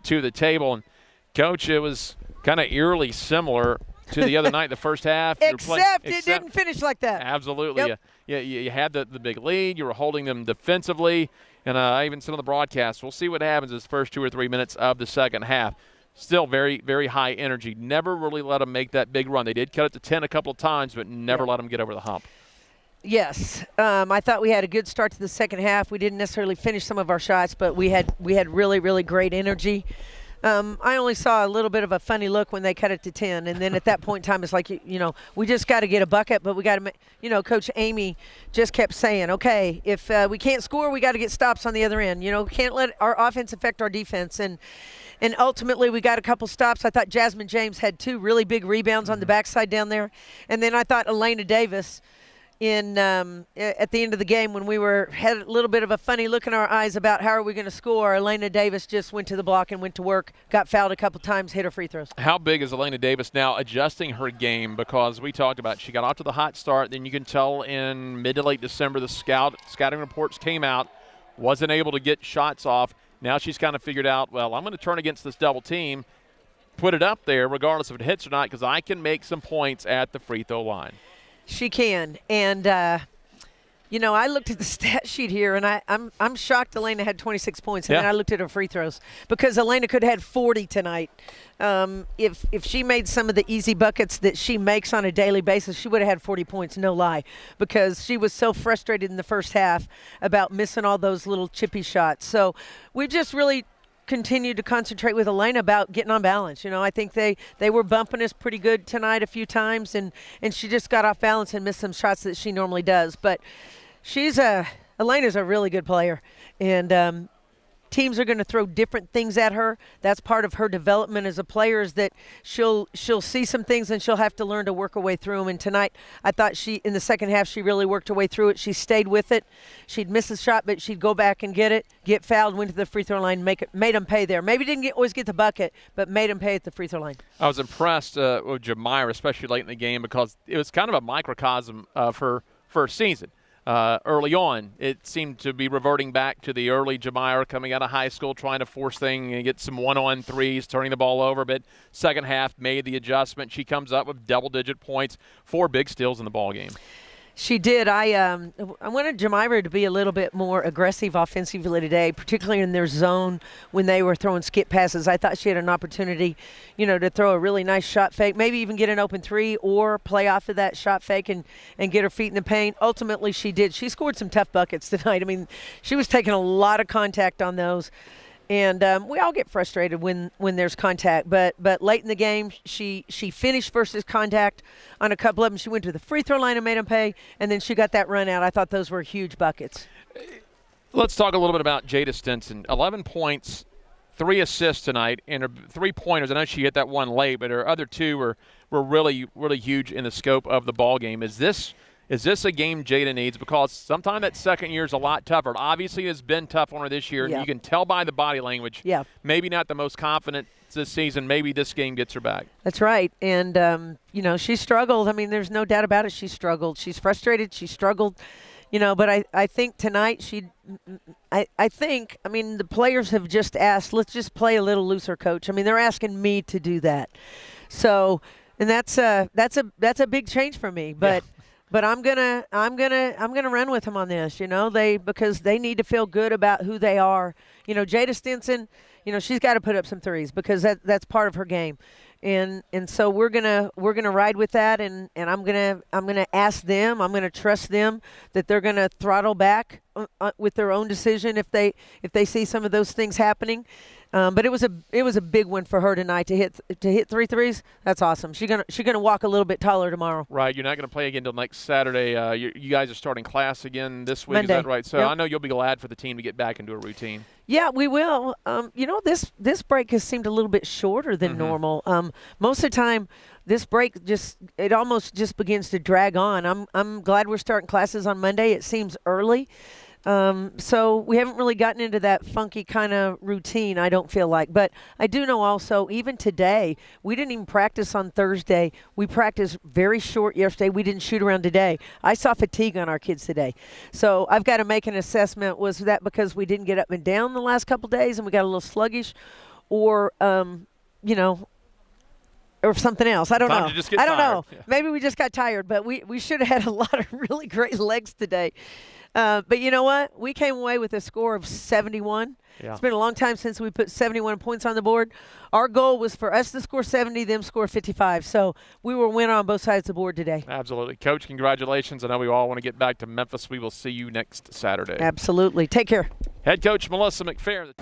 to the table. And, Coach, it was kind of eerily similar to the other night, the first half. Except it didn't finish like that. Absolutely. Yep. You had the big lead. You were holding them defensively. And I even said on the broadcast, we'll see what happens this first 2 or 3 minutes of the second half. Still very, very high energy. Never really let them make that big run. They did cut it to 10 a couple of times, but never let them get over the hump. Yes. I thought we had a good start to the second half. We didn't necessarily finish some of our shots, but we had really, really great energy. I only saw a little bit of a funny look when they cut it to 10, and then at that point in time, it's like, we just got to get a bucket, but we got to, Coach Amy just kept saying, okay, if we can't score, we got to get stops on the other end. Can't let our offense affect our defense, and ultimately we got a couple stops. I thought Jasmine James had 2 really big rebounds on the backside down there, and then I thought Elena Davis at the end of the game when we had a little bit of a funny look in our eyes about how are we going to score, Elena Davis just went to the block and went to work, got fouled a couple times, hit her free throws. How big is Elena Davis now adjusting her game? Because we talked about she got off to the hot start, then you can tell in mid to late December the scouting reports came out, wasn't able to get shots off. Now she's kind of figured out, well, I'm going to turn against this double team, put it up there regardless if it hits or not, because I can make some points at the free throw line. She can, and I looked at the stat sheet here, and I'm shocked Elena had 26 points, and then I looked at her free throws because Elena could have had 40 tonight. If she made some of the easy buckets that she makes on a daily basis, she would have had 40 points, no lie, because she was so frustrated in the first half about missing all those little chippy shots. So we just really continue to concentrate with Elena about getting on balance. I think they were bumping us pretty good tonight a few times, and she just got off balance and missed some shots that she normally does. But Elena's a really good player, and teams are going to throw different things at her. That's part of her development as a player, is that she'll see some things and she'll have to learn to work her way through them. And tonight, I thought in the second half, she really worked her way through it. She stayed with it. She'd miss a shot, but she'd go back and get it, get fouled, went to the free throw line, made them pay there. Maybe didn't always get the bucket, but made them pay at the free throw line. I was impressed with Jamira, especially late in the game, because it was kind of a microcosm of her first season. Early on, it seemed to be reverting back to the early Jamira coming out of high school, trying to force things and get some one-on threes, turning the ball over. But second half made the adjustment. She comes up with double-digit points, 4 big steals in the ball game. She did. I wanted Jamira to be a little bit more aggressive offensively today, particularly in their zone when they were throwing skip passes. I thought she had an opportunity, to throw a really nice shot fake, maybe even get an open 3 or play off of that shot fake and get her feet in the paint. Ultimately, she did. She scored some tough buckets tonight. I mean, she was taking a lot of contact on those. And we all get frustrated when there's contact. But late in the game, she finished versus contact on a couple of them. She went to the free throw line and made them pay, and then she got that run out. I thought those were huge buckets. Let's talk a little bit about Jada Stinson. 11 points, 3 assists tonight, and her 3-pointers. I know she hit that one late, but her other 2 were really, really huge in the scope of the ball game. Is this a game Jada needs? Because sometimes that second year is a lot tougher. It obviously has been tough on her this year. Yeah. You can tell by the body language. Yeah. Maybe not the most confident this season. Maybe this game gets her back. That's right. And, she struggled. I mean, there's no doubt about it. She struggled. She's frustrated. She struggled. But I think tonight the players have just asked, let's just play a little looser, coach. I mean, they're asking me to do that. So, and that's a big change for me. But yeah. But I'm gonna run with them on this, because they need to feel good about who they are. Jada Stinson, she's got to put up some threes because that's part of her game, and so we're gonna ride with that, and I'm gonna ask them, I'm gonna trust them that they're gonna throttle back with their own decision if they see some of those things happening. But it was a big one for her tonight to hit 3 threes. That's awesome. She's gonna walk a little bit taller tomorrow. Right. You're not gonna play again until next Saturday. You guys are starting class again this week. Monday. Is that right? So Yep. I know you'll be glad for the team to get back into a routine. Yeah, we will. This break has seemed a little bit shorter than normal. Most of the time, this break it almost just begins to drag on. I'm glad we're starting classes on Monday. It seems early. So we haven't really gotten into that funky kind of routine, I don't feel like. But I do know also, even today, we didn't even practice on Thursday. We practiced very short yesterday. We didn't shoot around today. I saw fatigue on our kids today. So I've got to make an assessment. Was that because we didn't get up and down the last couple days and we got a little sluggish? or or something else. I don't Time know. to just get I don't tired. know. Yeah. Maybe we just got tired, but we should have had a lot of really great legs today. But you know what? We came away with a score of 71. Yeah. It's been a long time since we put 71 points on the board. Our goal was for us to score 70, them score 55. So we were winning on both sides of the board today. Absolutely. Coach, congratulations. I know we all want to get back to Memphis. We will see you next Saturday. Absolutely. Take care. Head coach Melissa McPhair.